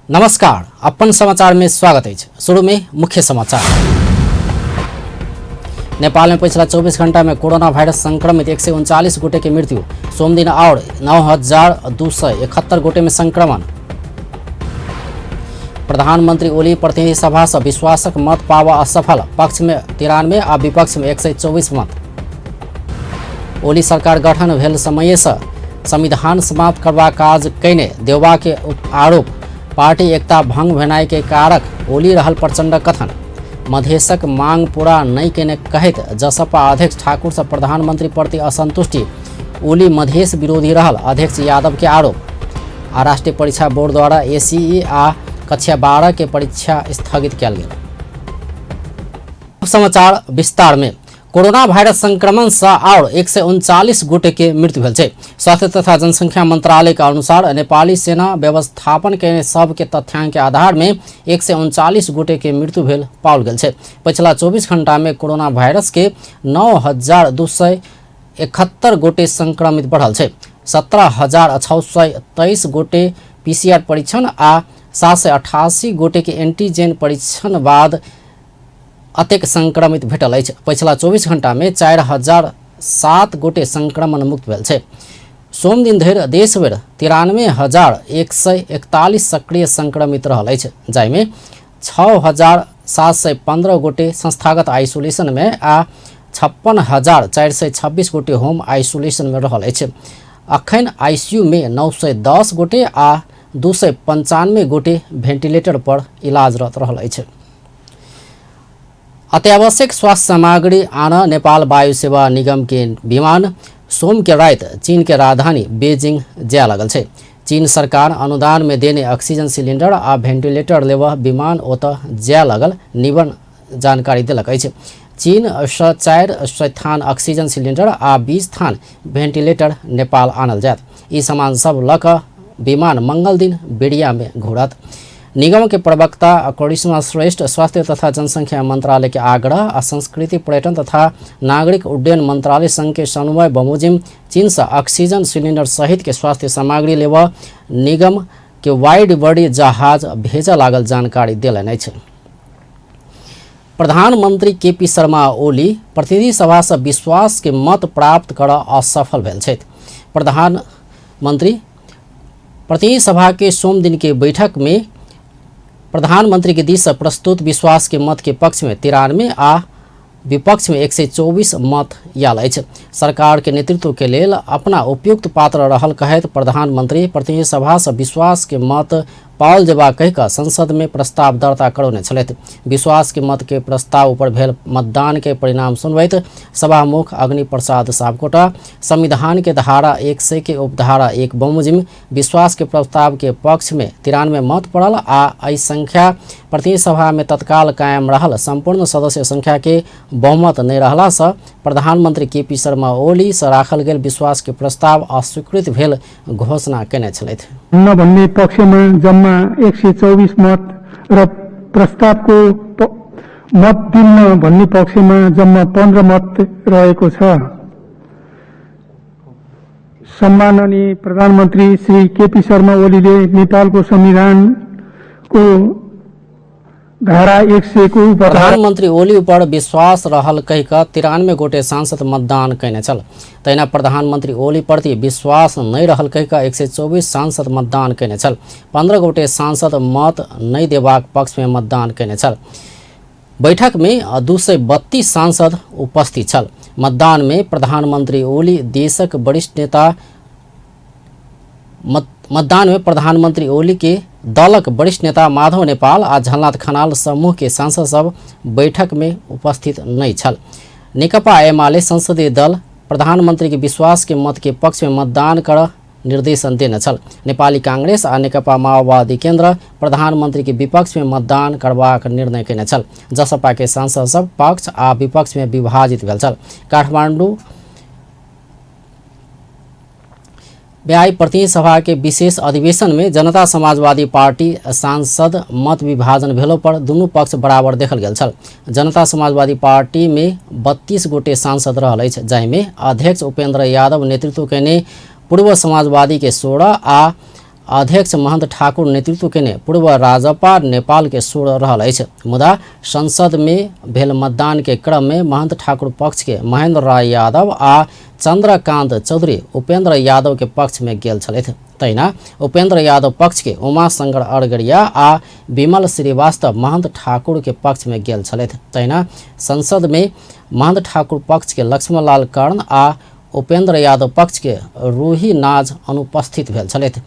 नमस्कार, अपन समाचार में स्वागत है। शुरू में मुख्य समाचार। नेपाल में पिछला 24 घंटा में कोरोना वायरस संक्रमित 139 गोटे की मृत्यु। सोम दिन और 9,271 गोटे में संक्रमण। प्रधानमंत्री ओली प्रतिनिधि सभा से विश्वासक मत पावा असफल। पक्ष में 93 आ विपक्ष में 124 मत। ओली सरकार गठन भेल समय से संविधान समाप्त करवा काज कैने देवा के आरोप। पार्टी एकता भंग भेनाई के कारक ओली रहल प्रचंड कथन। मधेशक मांग पूरा नहीं केने कहत जसपा अध्यक्ष ठाकुर से प्रधानमंत्री प्रति असंतुष्टि। ओली मधेश विरोधी रहल अध्यक्ष यादव के आरोप। आ राष्ट्रीय परीक्षा बोर्ड द्वारा एसीई आ कक्षा 12 के परीक्षा स्थगित किया गया। समाचार विस्तार में। कोरोना वायरस संक्रमण से और 139 गोटे के मृत्यु भेल छै। स्वास्थ्य तथा जनसंख्या मंत्रालय के अनुसार नेपाली सेना व्यवस्थापन के सब के तथ्यांक के आधार में 139 गोटे के मृत्यु भेल पाओल गेल छै। पिछला 24 घंटा में कोरोना वायरस के 9,271 गोटे संक्रमित बढ़ल छै। 17,623 गोटे पीसीआर परीक्षण आ 788 गोटे के एंटीजेन परीक्षण बाद अतेक संक्रमित भेटल अछि। पिछला 24 घंटा में 4,007 गोटे संक्रमण मुक्त भेल छै। सोम दिन धरि देश भरि 93,141 सक्रिय संक्रमित रहल अछि, जाहिमे 6,715 गोटे संस्थागत आइसोलेशन में आ 56,426 गोटे होम आइसोलेशन में रहल अछि। अखन आईसीयू में 910 गोटे आ 295 गोटे वेंटिलेटर पर इलाजरत रहल अछि। अत्यावश्यक स्वास्थ्य सामग्री आना नेपाल वायु सेवा निगम के विमान सोम के रात चीन के राजधानी बेजिंग जाय लगल छै। चीन सरकार अनुदान में देने ऑक्सीजन सिलेंडर आ वेंटिलेटर लेवा विमान ओतः जाय लगल निवन जानकारी देलक अछि। चीन 4 थान ऑक्सीजन सिलेंडर आ 20 थान वेंटिलेटर नेपाल आनल जायत। ई सामान सब लऽ कऽ विमान मंगल दिन बेड़िया में घुरत। निगम के प्रवक्ता करिश्मा श्रेष्ठ स्वास्थ्य तथा जनसंख्या मंत्रालय के आग्रह आ संस्कृति पर्यटन तथा नागरिक उड्डयन मंत्रालय संघ के समन्वय बमोजिम चीन से ऑक्सीजन सिलेंडर सहित के स्वास्थ्य सामग्री लेवा निगम के वाइड बॉडी जहाज भेजा लागल जानकारी देलनि अछि। प्रधानमंत्री केपी शर्मा ओली प्रतिनिधि सभा से विश्वास के मत प्राप्त कर असफल भेल छथि। प्रधानमंत्री प्रतिनिधि सभा के सोम दिन के बैठक में प्रधानमंत्री के दिश से प्रस्तुत विश्वास के मत के पक्ष में 93 आ विपक्ष में 124 मत आयल अछि। सरकार के नेतृत्व के लेल अपना उपयुक्त पात्र रहल कहैत प्रधानमंत्री प्रतिनिधि सभा से विश्वास के मत पाओल जेबा कहिकऽ संसद में प्रस्ताव दर्ता करौने छलथि। विश्वास के मत के प्रस्ताव ऊपर भेल मतदान के परिणाम सुनबैत सभामुख अग्नि प्रसाद सापकोटा संविधान के धारा 100 के उपधारा 1 बमोजिम विश्वास के प्रस्ताव के पक्ष में 93 मत पड़ल आ एहि संख्या प्रतिनिधि सभा में तत्काल कायम रहल संपूर्ण सदस्य संख्या के बहुमत नहीं रहला से प्रधानमंत्री केपी शर्मा ओली से राखल गेल विश्वास के प्रस्ताव अस्वीकृत भेल घोषणा केने छलथि। भन्ने पक्षमा जम्मा 124 मत र प्रस्तावको मत दिन्न भन्ने पक्षमा जम्मा 15 मत रहेको छ। सम्माननीय प्रधानमन्त्री श्री केपी शर्मा ओलीले नेपालको संविधानको धारा 100 को प्रधानमंत्री ओली ऊपर विश्वास रहल कहिकऽ 93 गोटे सांसद मतदान कैने छल। तहिना प्रधानमंत्री ओली प्रति विश्वास नहीं रहल कहिकऽ 124 सांसद मतदान कैने छल। 15 गोटे सांसद मत नहीं देबाक पक्ष में मतदान कैने छल। बैठक में 232 सांसद उपस्थित छल। मतदान में प्रधानमंत्री ओली देशक वरिष्ठ नेता मतदान में प्रधानमंत्री ओली के दलक वरिष्ठ नेता माधव नेपाल आ झलनाथ खनाल समूह के सांसद सब बैठक में उपस्थित नहीं छल। नेकपा एमाले संसदीय दल प्रधानमंत्री के विश्वास के मत के पक्ष में मतदान कर निर्देशन देने छल। नेपाली कांग्रेस आ नेकपा माओवादी केंद्र प्रधानमंत्री के विपक्ष में मतदान करबाक निर्णय केने छल। जसपा के सांसद सब पक्ष आ विपक्ष में विभाजित भेल छल। काठमांडू व्यय प्रतिनिधि सभा के विशेष अधिवेशन में जनता समाजवादी पार्टी सांसद मत विभाजन भेलो पर दुनू पक्ष बराबर देखल गेल छल। जनता समाजवादी पार्टी में 32 गोटे सांसद रहल अछि, जाहिमे अध्यक्ष उपेंद्र यादव नेतृत्व केने पूर्व समाजवादी के 16 आ अध्यक्ष महंत ठाकुर नेतृत्व केने पूर्व राजपा नेपाल के सुर रहल अछि। मुदा संसद में भेल मतदान के क्रम में महंत ठाकुर पक्ष के महेंद्र राय यादव आ चंद्रकांत चौधरी उपेंद्र यादव के पक्ष में गेल छलथि। तहिना उपेंद्र यादव पक्ष के उमा शंकर अड़गड़िया आ विमल श्रीवास्तव महंत ठाकुर के पक्ष में गेल छलथि। तहिना संसद में महंत ठाकुर पक्ष के लक्ष्मणलाल कर्ण आ उपेंद्र यादव पक्ष के रूही नाज अनुपस्थित भेल छलथि।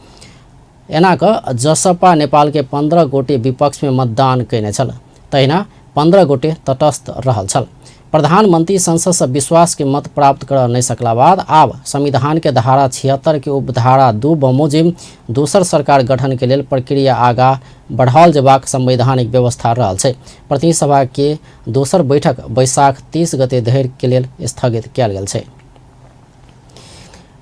एना क जसपा नेपाल के 15 गोटे विपक्ष में मतदान कयने छल। तहिना 15 गोटे तटस्थ रहल छल। प्रधानमंत्री संसद से विश्वास के मत प्राप्त कर नहीं सकला बाद आब संविधान के धारा 76 के उपधारा 2 बमोजिम दोसर सरकार गठन के लेल प्रक्रिया आगा बढ़ाओल जेबाक संवैधानिक व्यवस्था रहल छै। प्रतिनिधि सभा के दोसर बैठक बैसाख 30 गते धरि के लेल स्थगित कयल गेल छै।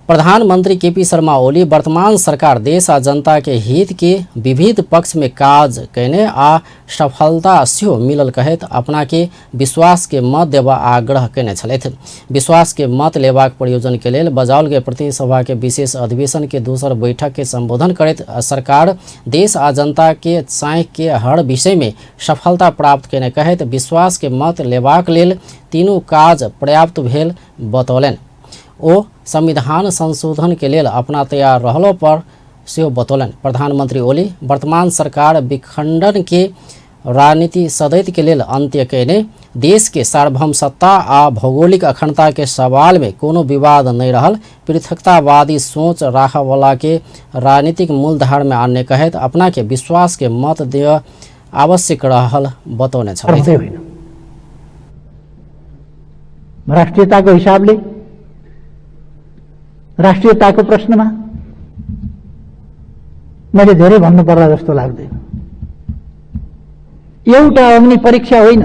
प्रधानमंत्री केपी शर्मा ओली वर्तमान सरकार देश आ जनता के हित के विविध पक्ष में काज कयने आ सफलता सेहो मिलल कहैत अपना के विश्वास के मत देबा आग्रह कयने छलथि। विश्वास के मत लेबाक प्रयोजन के लेल बजाओल गेल प्रतिनिधि सभा के विशेष अधिवेशन के दोसर बैठक के संबोधन करैत सरकार देश आ जनता के चाहि के हर विषय में सफलता प्राप्त कयने कहैत विश्वास के मत लेबाक लेल तीनू काज पर्याप्त भेल बतौलनि। ओ संविधान संशोधन के लेल अपना तैयार रहलो पर सेहो बतौलनि। प्रधानमंत्री ओली वर्तमान सरकार विखंडन के राजनीति सदैत के लेल अंत्य कयने देश के सार्वभौम सत्ता आ भौगोलिक अखंडता के सवाल में कोनो विवाद नहीं रहल पृथकतावादी सोच राखवाला के राजनीतिक मूलधार में आने कहैत अपना के विश्वास के मत देय आवश्यक रहल बतौने छलथि। राष्ट्रियता को हिसाबले राष्ट्रियताको प्रश्नमा मैले धेरै भन्नु पर्ला जस्तो लाग्दैन। एउटा अग्नि परीक्षा होइन,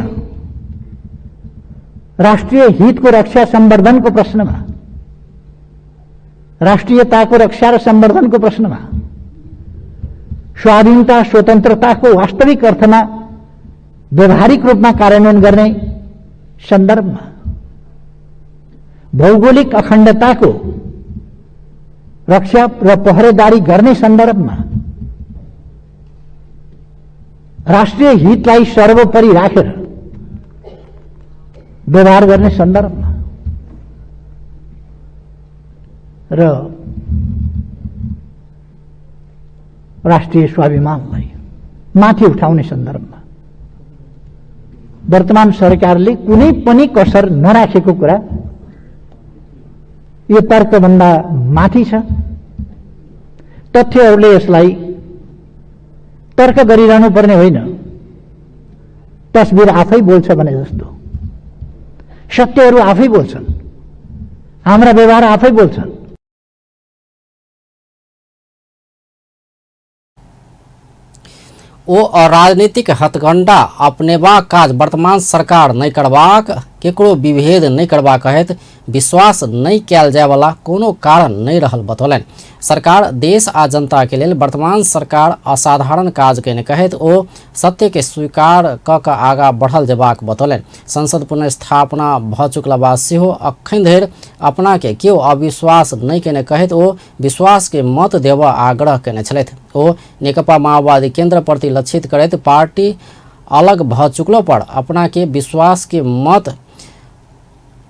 राष्ट्रिय हितको रक्षा सम्वर्धनको प्रश्नमा, राष्ट्रियताको रक्षा र सम्वर्धनको प्रश्नमा, स्वाधीनता स्वतन्त्रताको वास्तविक अर्थमा व्यवहारिक रूपमा कार्यान्वयन गर्ने सन्दर्भमा, भौगोलिक अखण्डताको रक्षा र पहरेदारी गर्ने सन्दर्भमा, राष्ट्रिय हितलाई सर्वोपरि राखेर व्यवहार गर्ने सन्दर्भमा र राष्ट्रिय स्वाभिमानलाई माथि उठाउने सन्दर्भमा वर्तमान सरकारले कुनै पनि कसर नराखेको कुरा यो तर्कभन्दा माथि छ। तथ्यहरूले यसलाई तर्क गरिरहनु पर्ने होइन, तस्बिर आफै बोल्छ भने जस्तो सत्यहरू आफै बोल्छन्, हाम्रा व्यवहार आफै बोल्छन्। ओ अराजनीतिक हथकंडा अपनेबाक काज वर्तमान सरकार नहीं करबाक केकरो विभेद नहीं करबाक कहैत विश्वास नहीं कयल जाय वाला कोनो कारण नहीं रहल बतौलनि। सरकार देश आ जनता के लेल वर्तमान सरकार असाधारण काज कयने कहैत ओ सत्य के स्वीकार क क आगा बढ़ल जेबाक बतौलनि। संसद पुनर्स्थापना भ चुकला बाद सेहो अखन धरि अपना के केओ अविश्वास नहीं कयने कहैत ओ विश्वास के मत देबा आग्रह कयने छलथि। ओ नेकपा माओवादी केंद्र प्रति लक्षित करैत पार्टी अलग भ चुकलो पर अपना के विश्वास के मत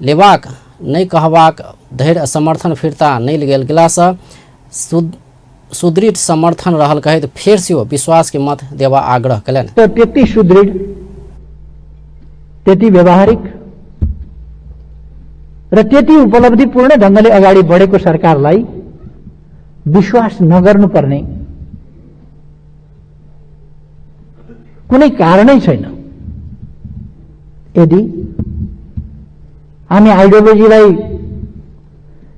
लेबाक नहीं कहबाक धैर्य समर्थन फिरता नहीं गेल गेला से सुदृढ़ समर्थन रहल कहैत फेर से विश्वास के मत देवा आग्रह कयलनि। तो त्यति सुदृढ़, त्यति व्यवहारिक र त्यति उपलब्धिपूर्ण ढंगले अगाडि बढेको सरकारलाई विश्वास नगर्नुपर्ने कुनै कारणै छैन। यदि हामी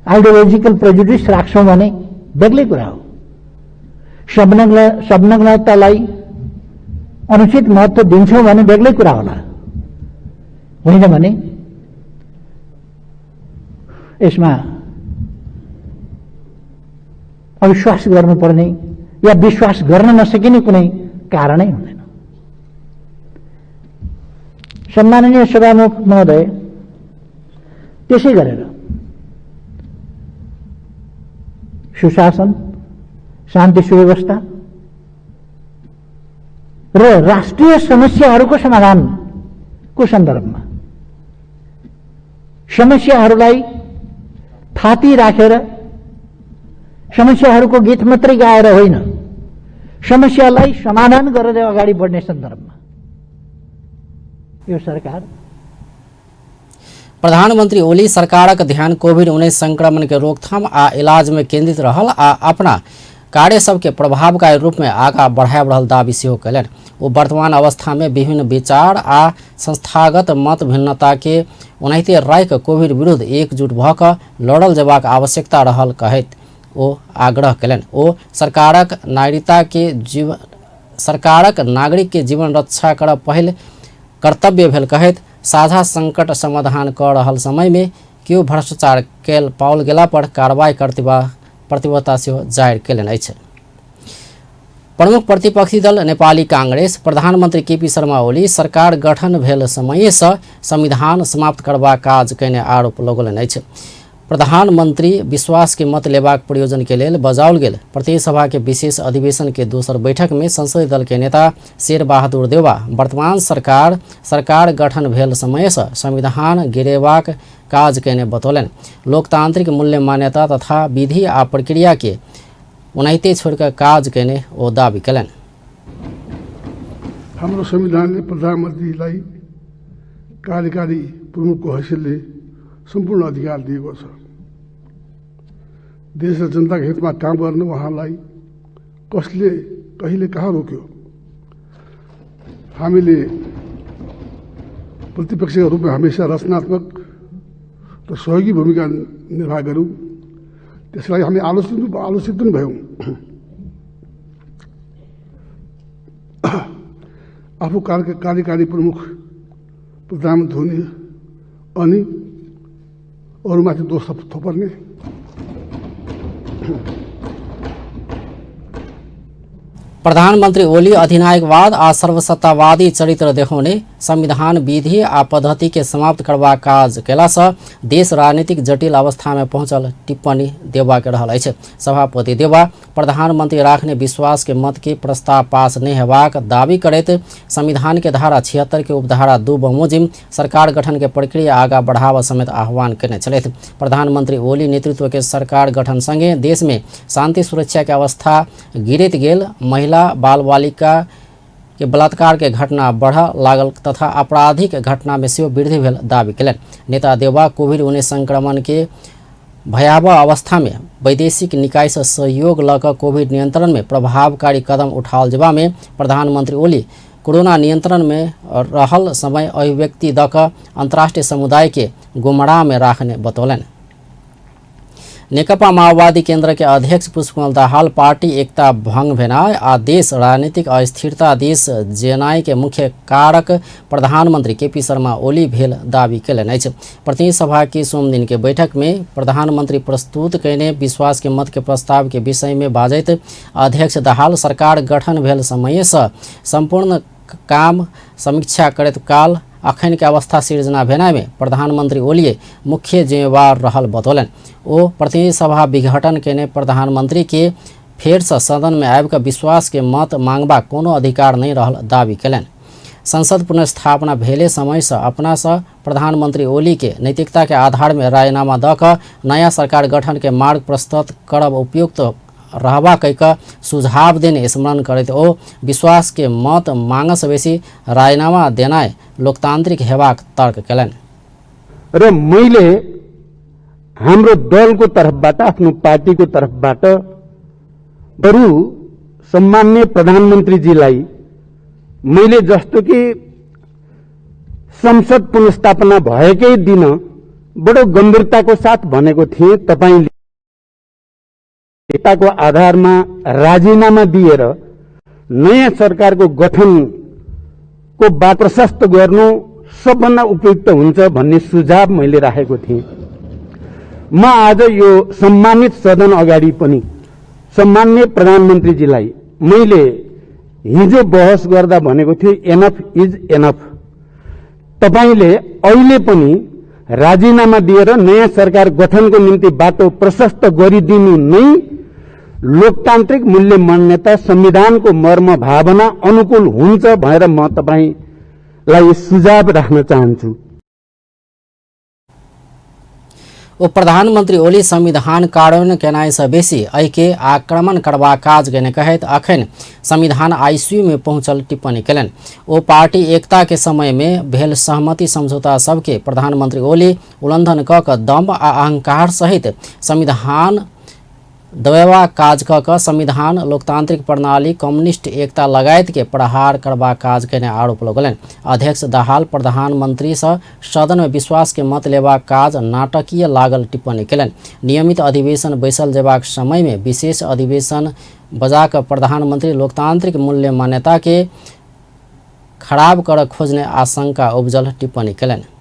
आइडियोलोजिकल प्रेजुडिस राख्छौं भने बेग्लै कुरा हो। संलग्नतालाई अनुचित महत्व दिन्छौं भने बेग्लै कुरा होला, होइन भने यसमा अविश्वास गर्नुपर्ने या विश्वास गर्न नसकिने कुनै कारणै हुँदैन। सम्माननीय सभामुख महोदय, त्यसै गरेर सुशासन शान्ति सुव्यवस्था र राष्ट्रिय समस्याहरूको समाधानको सन्दर्भमा समस्याहरूलाई थाती राखेर समस्याहरूको गीत मात्रै गाएर होइन, समस्यालाई समाधान गरेर अगाडि बढ्ने सन्दर्भमा यो सरकार। प्रधानमंत्री ओली सरकारक ध्यान कोभिड-19 संक्रमण के रोकथाम आ इलाज में केंद्रित रहल आ अपना कार्य सबके प्रभावकारी रूप में आगाँ बढ़ाब रहल दावी सेहो कयलनि। ओ वर्तमान अवस्था में विभिन्न विचार आ संस्थागत मत भिन्नता के ओनाहिते राखि कोविड विरुद्ध एकजुट भऽ कऽ लड़ल जयबाक आवश्यकता रहल कहैत ओ आग्रह कयलनि। ओ सरकारक नागरिक के जीवन रक्षा करब पहिल कर्तव्य भेल कहैत साझा संकट समाधान कऽ रहल समय में केओ भ्रष्टाचार कैल पाओल गेला पर कार्रवाई प्रतिबद्धता सेहो जाहिर कयलनि अछि। प्रमुख प्रतिपक्षी दल नेपाली कांग्रेस प्रधानमंत्री केपी शर्मा ओली सरकार गठन भेल समयसँ संविधान समाप्त करबाक काज कयने आरोप लगौलनि अछि। प्रधानमंत्री विश्वास के मत लेबाक प्रयोजन के लेल बजाओल गेल प्रतिनिधि सभा के विशेष अधिवेशन के दोसर बैठक में संसदीय दल के नेता शेर बहादुर देउवा वर्तमान सरकार गठन भेल समयसँ संविधान गिरेबाक काज कयने बतौलनि। लोकतांत्रिक मूल्य मान्यता तथा विधि आ प्रक्रिया के ओनाहिते छोड़कर काज कयने ओ दावी कयलनि। हाम्रो संविधानले प्रधानमन्त्रीलाई कार्यकारी प्रमुखको हैसियतले सम्पूर्ण अधिकार दिएको छ। देश र जनताको हितमा काम गर्न उहाँलाई कसले कहिले कहाँ रोक्यो? हामीले प्रतिपक्षका रूपमा हमेशा रचनात्मक र सहयोगी भूमिका निर्वाह गर्यौं। त्यसलाई हामी आलोचित पनि भयौं। आफू कार्यकारी प्रमुख प्रधानमन्त्री हुने अनि अरूमाथि दोष थोपर्ने प्रधानमंत्री ओली अधिनायकवाद आ सर्वसत्तावादी चरित्र देखाउने संविधान विधि आ पद्धति के समाप्त करबाक काज कयलासँ देश राजनीतिक जटिल अवस्था में पहुंचल टिप्पणी देवा के रहल अछि। सभापति देवा प्रधानमंत्री राखने विश्वास के मत के प्रस्ताव पास नहीं हेबाक दावी करैत संविधान के धारा 76 के उपधारा 2 बमोजिम सरकार गठन के प्रक्रिया आगाँ बढ़ावा समेत आह्वान करने छलथि। प्रधानमंत्री ओली नेतृत्व के सरकार गठन संगे देश में शांति सुरक्षा के अवस्था गिरैत गेल, महिला बाल बालिका के बलात्कार के घटना बढ़ लागल तथा आपराधिक घटना में सेहो वृद्धि भेल दावी कयलनि। नेता देवा कोविड-19 संक्रमण के भयावह अवस्था में वैदेशिक निकाय से सहयोग लऽ कऽ कोविड नियंत्रण में प्रभावकारी कदम उठाओल जेबा में प्रधानमंत्री ओली कोरोना नियंत्रण में रहल समय अभिव्यक्ति दऽ कऽ अंतर्राष्ट्रीय समुदाय के गुमराह में राखने बतौलनि। नेकपा माओवादी केंद्र के अध्यक्ष पुष्पकमल दाहाल पार्टी एकता भंग भेनाय आ देश राजनीतिक अस्थिरता देश जेनाय के मुख्य कारक प्रधानमंत्री केपी शर्मा ओली भेल दावी कयलनि अछि। प्रतिनिधि सभा के सोम दिन के बैठक में प्रधानमंत्री प्रस्तुत कयने विश्वास के मत के प्रस्ताव के विषय में बाजैत अध्यक्ष दाहाल सरकार गठन भेल समयसँ संपूर्ण काम समीक्षा करैत काल अखन के अवस्था सिर्जना भेनाय में प्रधानमंत्री ओली मुख्य जिम्मेवार रहल बतौलनि। ओ प्रतिनिधि सभा विघटन केने प्रधानमंत्री के फेर से सदन में आबि कऽ विश्वास के मत मांगबा कोनो अधिकार नहीं रहल दावी कयलनि। संसद पुनर्स्थापना भेले समय से अपना से प्रधानमंत्री ओली के नैतिकता के आधार में राजीनामा दऽ कऽ नया सरकार गठन के मार्ग प्रस्तुत करब उपयुक्त रहबा कहिकऽ सुझाव देने स्मरण करैत ओ विश्वास के मत मांगस बेसी राजीनामा देनाय लोकतांत्रिक हेबाक तर्क कयलनि। र मैले हाम्रो दलको तर्फबाट आफ्नो पार्टीको तर्फबाट बरु सम्माननीय प्रधानमन्त्रीजीलाई मैले जस्तो कि संसद पुनर्स्थापना भएकै दिन बडो गम्भीरताको साथ भनेको थिएँ, तपाईले एकताको आधारमा राजीनामा दिएर नयाँ सरकारको गठनको बाटो प्रशस्त गर्नु सबभन्दा उपयुक्त हुन्छ भन्ने सुझाव मैले राखेको थिएँ। म आज यो सम्मानित सदन अगाडि पनि सम्माननीय प्रधानमन्त्रीजीलाई मैले हिजो बहस गर्दा भनेको थिएँ, एनफ इज एनफ। तपाईले अहिले पनि राजीनामा दिएर नयाँ सरकार गठनको निम्ति बाटो प्रशस्त गरिदिनु नै लोकतान्त्रिक मूल्य मान्यता संविधानको मर्म भावना अनुकूल हुन्छ भनेर म तपाईलाई सुझाव राख्न चाहन्छु। ओ प्रधानमंत्री ओली संविधान कार्यान्वयन केनाई से बेसी एहिके आक्रमण करबा काज केने कहैत अखन संविधान आईसीयू में पहुंचल टिप्पणी कयलनि। ओ पार्टी एकता के समय में भेल सहमति समझौता सबके प्रधानमंत्री ओली उल्लंघन क क दम्भ आ अहंकार सहित संविधान दबेवा काज क क संविधान लोकतांत्रिक प्रणाली कम्युनिस्ट एकता लगायत के प्रहार करबा काज केने आरोप लगौलनि। अध्यक्ष दाहाल प्रधानमंत्री से सदन में विश्वास के मत लेबा काज नाटकीय लागल टिप्पणी कयलनि। नियमित अधिवेशन बैसल जेबाक समय में विशेष अधिवेशन बजा क प्रधानमंत्री लोकतांत्रिक मूल्य मान्यता के खराब कर खोजने आशंका उपजल टिप्पणी कयलनि।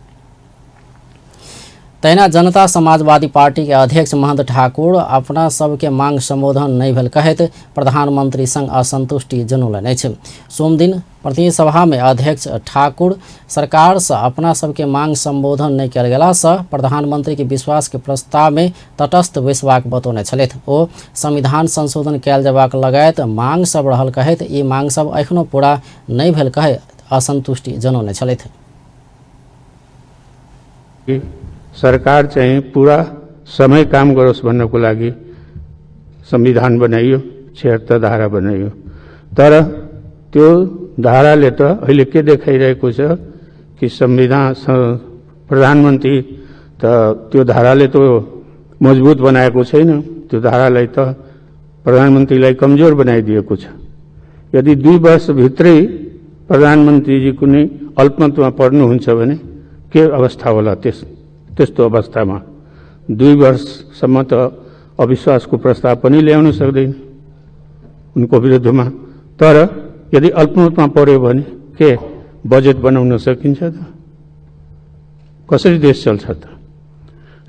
तहिना जनता समाजवादी पार्टी के अध्यक्ष महंत ठाकुर अपना सबके मांग संबोधन नहीं भेल कहैत प्रधानमंत्री संग असंतुष्टि जनौलनि अछि। सोम दिन प्रतिनिधि सभा में अध्यक्ष ठाकुर सरकार से अपना सबके मांग संबोधन नहीं कयल गेला से प्रधानमंत्री के विश्वास के प्रस्ताव में तटस्थ बैसबाक बतौने छलथि। ओ संविधान संशोधन कयल जेबाक लगायत मांग सब रहल कहैत ई मांग सब एखनो पूरा नहीं भेल कहै असंतुष्टि जनौने छलथि। सरकार चाहिँ पूरा समय काम गरोस् भन्नको लागि संविधान बनाइयो, 76 धारा बनाइयो। तर त्यो धाराले त अहिले के देखाइरहेको छ कि संविधान प्रधानमन्त्री त त्यो धाराले त मजबुत बनाएको छैन, त्यो धारालाई त प्रधानमन्त्रीलाई कमजोर बनाइदिएको छ। यदि 2 वर्षभित्रै प्रधानमन्त्रीजी कुनै अल्पमतमा पर्नुहुन्छ भने के अवस्था होला? त्यस्तो अवस्थामा 2 वर्षसम्म त अविश्वासको प्रस्ताव पनि ल्याउन सक्दैन उनको विरुद्धमा। तर यदि अल्पमतमा पर्यो भने के बजेट बनाउन सकिन्छ त? कसरी देश चल्छ त?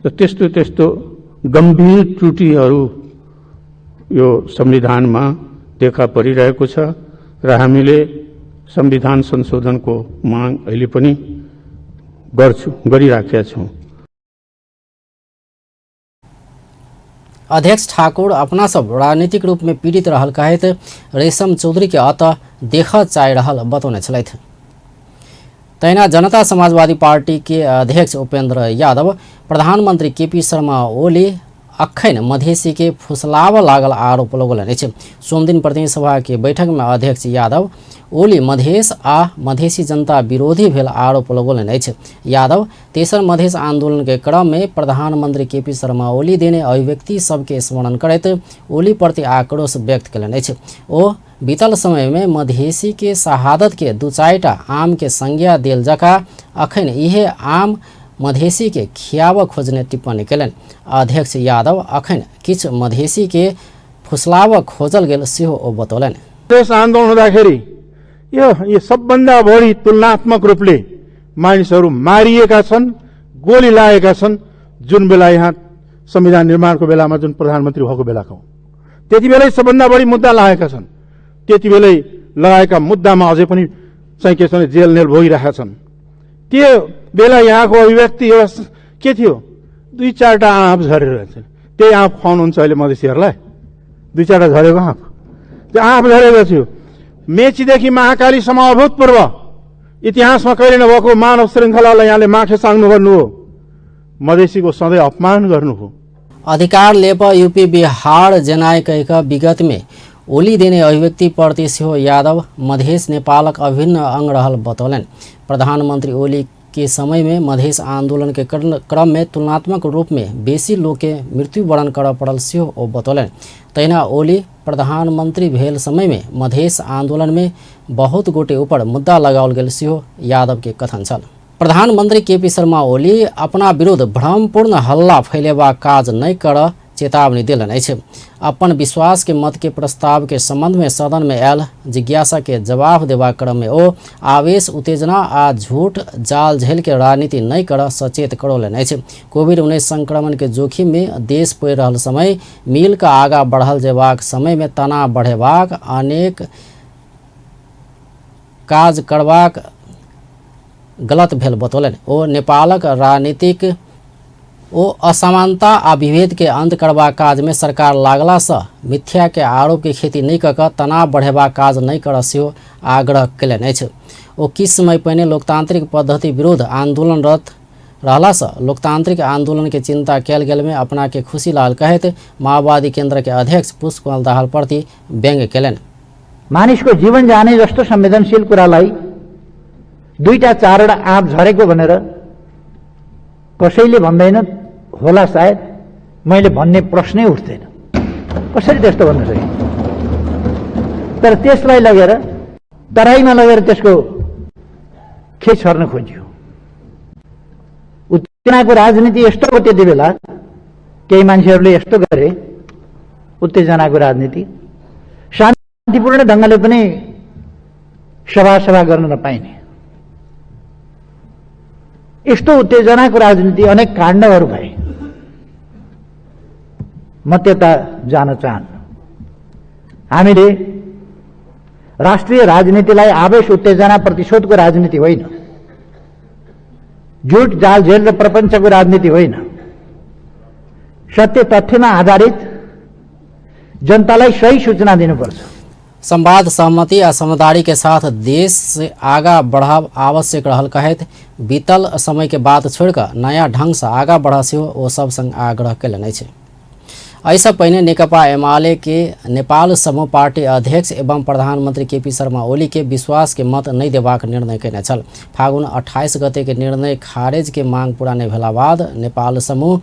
र त्यस्तो गम्भीर त्रुटिहरू यो संविधानमा देखा परिरहेको छ र हामीले संविधान संशोधनको माग अहिले पनि गरिराखेका छौं। अध्यक्ष ठाकुर अपना सब राजनीतिक रूप में पीड़ित रहल कहैत रेशम चौधरी के अत देख चाह रहल बतौने छलथि। तहिना जनता समाजवादी पार्टी के अध्यक्ष उपेंद्र यादव प्रधानमंत्री केपी शर्मा ओली अखन मधेसी के फुसलाव लागल आरोप लगौलनि अछि। सोम दिन प्रतिनिधि सभा के बैठक में अध्यक्ष यादव ओली मधेश आ मधेसी जनता विरोधी भेल आरोप लगौलनि अछि। यादव तेसर मधेश आंदोलन के क्रम में प्रधानमंत्री केपी शर्मा ओली देने अभिव्यक्ति सबके स्मरण करैत ओली प्रति आक्रोश व्यक्त कयलनि अछि। ओ बीतल समय में मधेसी के शहादत के 2-4टा आम के संज्ञा देल जका अखन इहे आम मधेसी के खियाब खोजने टिप्पणी कयलनि। अध्यक्ष यादव अखन किछ मधेसी के फुसलाव खोजल गेल सेहो ओ बतौलनि। देश आन्दोलन हुँदाखेरि यो सबभन्दा बढी तुलनात्मक रूपले मानिसहरू मारिएका छन्, गोली लागेका छन् जुन बेला यहाँ संविधान निर्माणको बेलामा जुन प्रधानमन्त्री भएको बेलाको त्यति बेलै सबभन्दा बढी मुद्दा लागेका छन्। त्यति बेलै लगाएका मुद्दामा अझै पनि चाहिँ के छ जेल नेल भोगिरहेका छन्। त्यो बेला यहाँको अभिव्यक्ति के थियो? 2-4टा आँप झरेर त्यही आँप खुवाउनुहुन्छ अहिले मधेसीहरूलाई। 2-4टा झरेको आँप, त्यो आँप झरेको थियो। मेचीदेखि महाकालीसम्म अभूतपूर्व इतिहासमा कहिले नभएको मानव श्रृङ्खलालाई यहाँले माखे साङ्नु गर्नु हो, मधेसीको सधैँ अपमान गर्नु हो। अधिकार लेप यूपी बिहार जनाय कहिका विगत में ओली देने अभिव्यक्ति प्रति सेहो यादव मधेश नेपालक अभिन्न अंग रहल बतौलनि। प्रधानमंत्री ओली के समय में मधेश आंदोलन के क्रम में तुलनात्मक रूप में बेसी लोग के मृत्युवरण कर पड़ल सेहो ओ बतौलनि। तहिना ओली प्रधानमंत्री भेल समय में मधेश आंदोलन में बहुत गोटे ऊपर मुद्दा लगाओल गेल सेहो यादव के कथन छल। प्रधानमंत्री केपी शर्मा ओली अपना विरुद्ध भ्रमपूर्ण हल्ला फैलेबा काज नहीं कर चेतावनी दिलन अछि। अपन विश्वास के मत के प्रस्ताव के संबंध में सदन में आयल जिज्ञासा के जवाब देवा क्रम में ओ आवेश उत्तेजना आ झूठ जाल झेल के राजनीति नहीं कर सचेत करौलनि अछि। कोविड-19 संक्रमण के जोखिम में देश पड़ि रहल समय मिल का आगा बढ़ल जेबाक समय में तनाव बढ़ेबाक अनेक काज करबाक गलत भेल बतौलनि। ओ नेपालक राजनीतिक ओ असमानता आ विभेद के अंत करबा काज में सरकार लागला से मिथ्या के आरोप के खेती नहीं कऽ कऽ तनाव बढ़ेबा काज नहीं करऽ सेहो आग्रह कयलनि अछि। ओ किछु समय पहिने लोकतांत्रिक पद्धति विरुद्ध आंदोलनरत रहला से लोकतांत्रिक आंदोलन के चिंता कयल गेल में अपना के खुशी लाल कहैत माओवादी केन्द्र के अध्यक्ष पुष्पकमल दाहाल प्रति व्यङ्ग्य केलनि। मानिसको जीवन जाने जस्तो संवेदनशील कुरालाई दुईटा चारवटा आँप झरेको भनेर कसैले भन्दैन होला, सायद मैले भन्ने प्रश्नै उठ्दैन। कसरी त्यस्तो भन्न सके? तर त्यसलाई लगेर तराईमा लगेर त्यसको खेच छर्न खोजियो। उत्तेजनाको राजनीति यस्तो हो, त्यति बेला केही मान्छेहरूले यस्तो गरे उत्तेजनाको राजनीति, शान्तिपूर्ण ढङ्गले पनि सभा गर्न नपाइने यस्तो उत्तेजनाको राजनीति अनेक काण्डहरू भए। म त्यता जान चाहन्न। हामीले राष्ट्रिय राजनीतिलाई आवेश, उत्तेजना, प्रतिशोधको राजनीति होइन, झुट, जाल, झेल र प्रपञ्चको राजनीति होइन, सत्य तथ्यमा आधारित जनतालाई सही सूचना दिनुपर्छ। संवाद, सहमति आ समझदारी के साथ देश से आगा बढ़ाव आवश्यक रहल कहैत बीतल समय के बात छोड़कर नया ढंग से आगा बढ़ा सेहो ओ सब संग आग्रह कयलनि अछि। एहिसँ पहिने नेकपा एमाले के नेपाल समूह पार्टी अध्यक्ष एवं प्रधानमंत्री केपी शर्मा ओली के विश्वास के मत नहीं देबाक निर्णय कयने छल। फागुन 28 गते के निर्णय खारेज के मांग पूरा नहीं भेला बाद नेपाल समूह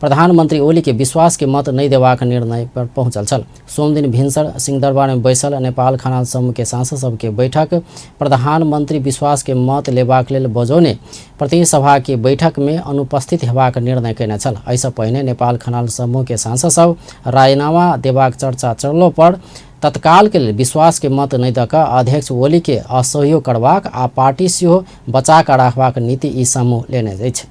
प्रधानमंत्री ओली के विश्वास के मत नहीं देबाक निर्णय पर पहुंचल छल। सोम दिन भिनसर सिंहदरबार में बैसल नेपाल खनाल समूह के सांसद सबके बैठक प्रधानमंत्री विश्वास के मत लेबाक लेल बजौने प्रतिनिधि सभा के बैठक में अनुपस्थित हेबाक निर्णय कयने छल। एहिसँ पहिने नेपाल खनाल समूह के सांसद सब राजीनामा देबाक चर्चा चललो पर तत्काल के लेल विश्वास के मत नहीं दऽ कऽ अध्यक्ष ओली के असहयोग करबाक आ पार्टी सेहो बचा कऽ राखबाक नीति ई समूह लेने अछि।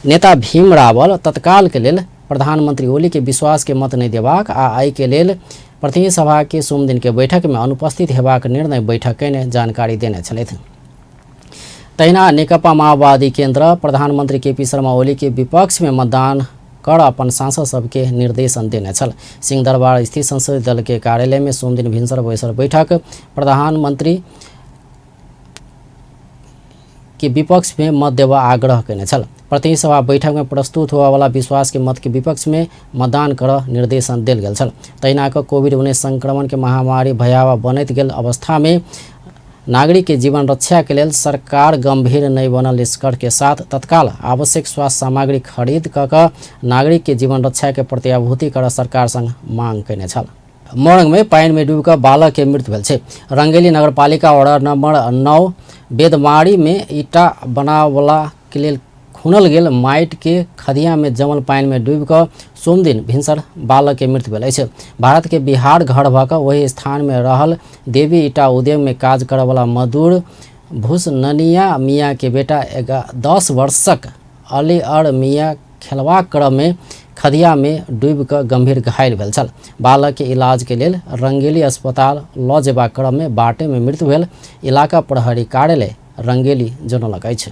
नेता भीम रावल तत्काल के लेल प्रधानमंत्री ओली के विश्वास के मत नहीं देबाक आ एहि के लेल प्रतिनिधि सभा के सोम दिन के बैठक में अनुपस्थित हेबाक निर्णय बैठक कयने जानकारी देने छलथि। तहिना नेकपा माओवादी केन्द्र प्रधानमंत्री केपी शर्मा ओली के विपक्ष में मतदान कर अपन सांसद सबके निर्देशन देने छल। सिंहदरबार स्थित संसदीय दल के कार्यालय में सोम दिन भिनसर बैसल बैठक प्रधानमंत्री के विपक्ष में मत देवा आग्रह कयने छल। प्रतिनिधि सभा बैठक में प्रस्तुत हुआ वाला विश्वास के मत के विपक्ष में मतदान कर निर्देशन देल गेल छल। तहिना कऽ कोविड-19 संक्रमण के महामारी भयावह बनैत गेल अवस्था में नागरिक के जीवन रक्षा के लेल सरकार गंभीर नहीं बनल निष्कर्ष के साथ तत्काल आवश्यक स्वास्थ्य सामग्री खरीद कऽ नागरिक के जीवन रक्षा के प्रत्याभूति कर सरकार संग मांग कयने छल। मोरंग में पानी में डूब कऽ बालक के मृत्यु भेल छै। रंगेली नगरपालिका वार्ड नंबर 9 बेदमारी में ईटा बनावला के लेल खुनल गेल माटि के खदिया में जमल पानी में डूबि कऽ सोम दिन भिनसर बालक के मृत्यु भेल अछि। भारत के बिहार घर भऽ कऽ ओहि स्थान में रहल देवी ईटा उद्योग में काज करय वाला मजदूर भूसननिया मियाँ के बेटा 10 वर्षक अली अर मियाँ खेलबाक क्रम में खदिया में डूबि कऽ गंभीर घायल भेल छल। बालक के इलाज के लेल रंगेली अस्पताल लऽ जेबाक क्रम में बाटे में मृत्यु भेल इलाका प्रहरी कार्यालय रंगेली जनौलक अछि।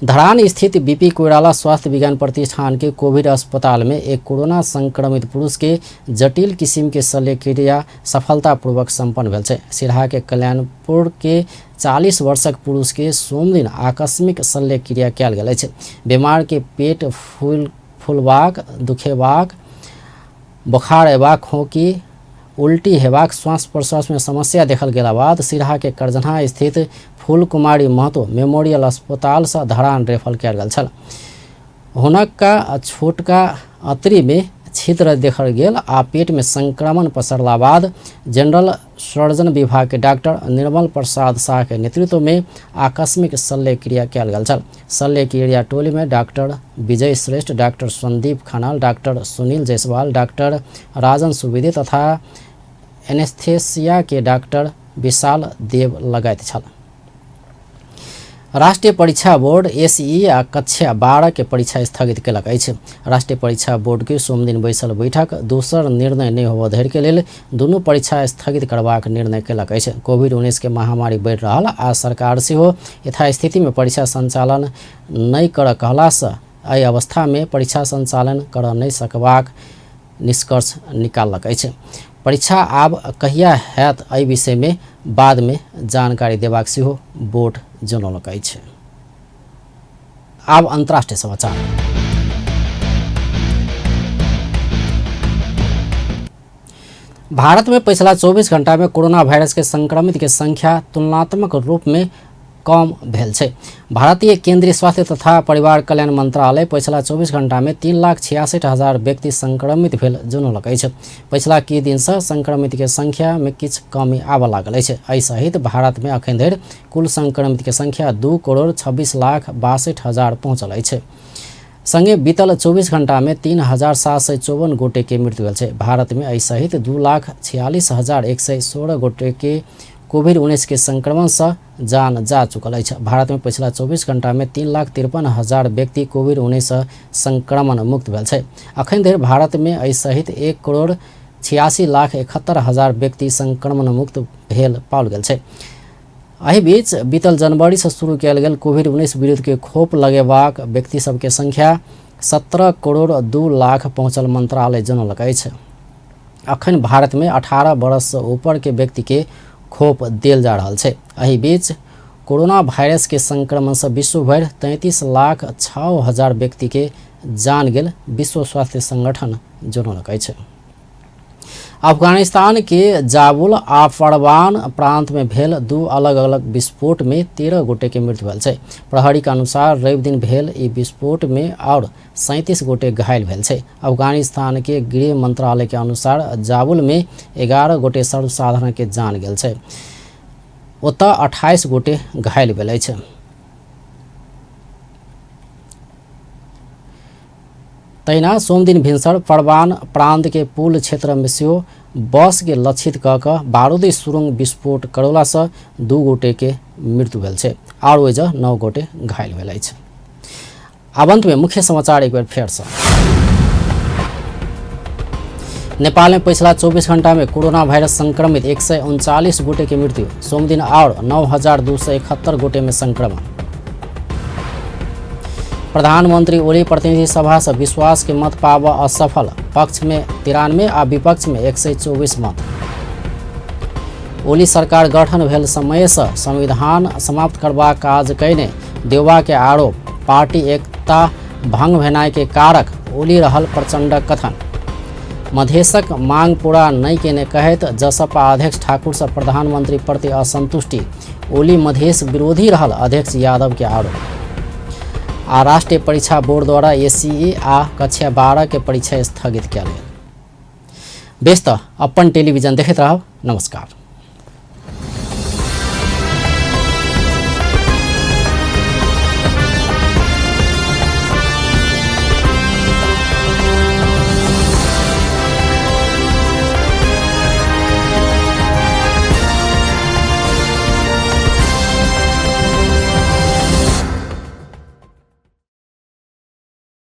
धरान स्थित बीपी कोइराला स्वास्थ्य विज्ञान प्रतिष्ठान के कोविड अस्पताल में एक कोरोना संक्रमित पुरुष के जटिल किस्म के शल्य क्रिया सफलतापूर्वक संपन्न भेल छै। सिरहा के कल्याणपुर के 40 वर्षक पुरुष के सोम दिन आकस्मिक शल्य क्रिया कयल गेल अछि। बीमार के पेट फूलबाक, दुखेबाक, बोखार अयबाक, खोंकी, उल्टी हेबाक, श्वास प्रश्वास में समस्या देखल गेला बाद सिरहा के करजन्हा स्थित फूल कुमारी महतो मेमोरियल अस्पताल से धरान रेफर कयल गेल छल। हुनका छोटका अतरी में छिद्र देखल गेल आ पेट में संक्रमण पसरला बाद जनरल सर्जन विभाग के डॉक्टर निर्मल प्रसाद शाह के नेतृत्व में आकस्मिक शल्य क्रिया कयल गेल छल। शल्य क्रिया टोली में doctor Vijay Shrestha, doctor Sandeep Khanal, doctor Sunil Jaiswal, doctor Rajan Subedi तथा एनेस्थेसिया के डॉक्टर विशाल देव लगायत छल। राष्ट्रीय परीक्षा बोर्ड एसई आ कक्षा 12 के परीक्षा स्थगित कयलक अछि। राष्ट्रीय परीक्षा बोर्ड के सोम दिन बैसल बैठक दोसर निर्णय नहि होबऽ धरि के लेल दुनू परीक्षा स्थगित करबाक निर्णय कयलक अछि। कोविड-19 के महामारी बढ़ि रहल आ सरकार सेहो यथास्थिति में परीक्षा संचालन नहि करऽ कहला सँ एहि अवस्था में परीक्षा संचालन कर नहीं सकबाक निष्कर्ष निकालक अछि। परीक्षा आब कहिया हैत एहि विषय में बाद में जानकारी देबाक सेहो बोर्ड जनौलक अछि। आब अंतर्राष्ट्रीय समाचार। भारत में पिछला 24 घंटा में कोरोना वायरस के संक्रमित के संख्या तुलनात्मक रूप में कम भेल छै। भारतीय केंद्रीय स्वास्थ्य तथा परिवार कल्याण मंत्रालय पिछला 24 घंटा में 3,66,000 व्यक्ति संक्रमित भेल जनौलक अछि। पिछला किछु दिन से संक्रमित के संख्या में किछु कमी आबऽ लागल अछि। एहि सहित भारत में अखन धरि कुल संक्रमित के संख्या 2,26,62,000 पहुंचल अछि। संगे बीतल 24 घंटा में 3,754 गोटे के मृत्यु भेल छै। भारत में एहि सहित 2,46,116 गोटे के कोविड-19 के संक्रमण से जान जा चुकल अछि। भारत में पिछला 24 घंटा में 3,53,000 व्यक्ति कोविड-19 से संक्रमण मुक्त भेल छै। अखन धरि भारत में एहि सहित 1,86,71,000 व्यक्ति संक्रमण मुक्त भेल पाओल गेल छै। एहि बीच बीतल जनवरी से शुरू कयल गेल कोविड-19 विरुद्ध के खोप लगेबाक व्यक्ति सब के संख्या 17,02,00,000 पहुंचल मंत्रालय जनौलक अछि। अखन भारत में 18 वर्ष से ऊपर के व्यक्ति के खोप देल जा रहल छै। एहि बीच कोरोना वायरस के संक्रमण से विश्व भर 33,06,000 व्यक्ति के जान गेल विश्व स्वास्थ्य संगठन जनौलक अछि। अफगानिस्तान के जाबुल आ फरवान प्रांत में भेल 2 अलग अलग विस्फोट में 13 गोटे के मृत्यु भेल छै। प्रहरी के अनुसार रवि दिन भेल ई विस्फोट में और 37 गोटे घायल भेल छै। अफगानिस्तान के गृह मंत्रालय के अनुसार जाबुल में 11 गोटे सर्वसाधारण के जान गेल छै। ओतऽ 28 गोटे घायल भेल अछि। तहिना सोमदिन भिनसर फरवान प्रांत के पुल क्षेत्र में सेहो बस के लक्षित कऽ कऽ बारूदी सुरुंग विस्फोट करौला से 2 गोटे के मृत्यु भेल छै और ओइजह 9 गोटे घायल भेल अछि। आब अंत में मुख्य समाचार एक बार फेर से। नेपाल में पिछला 24 घंटा में कोरोना वायरस संक्रमित 139 गोटे की मृत्यु। सोमदिन और 9,271 गोटे में संक्रमण। प्रधानमंत्री ओली प्रतिनिधि सभा से विश्वास के मत पाव असफल। पक्ष में 93 आ विपक्ष में 124 मत। ओली सरकार गठन भेल समय से संविधान समाप्त करबाक काज कयने देवा के आरोप। पार्टी एकता भंग भेनाय के कारक ओली रहल प्रचंडक कथन। मधेशक मांग पूरा नहीं केने कहैत जसपा अध्यक्ष ठाकुर से प्रधानमंत्री प्रति असंतुष्टि। ओली मधेश विरोधी रहल अध्यक्ष यादव के आरोप। आ राष्ट्रीय परीक्षा बोर्ड द्वारा एससीई आ कक्षा 12 के परीक्षा स्थगित कयल गेल। बेस त अपन टेलीविजन देखैत रहब। नमस्कार।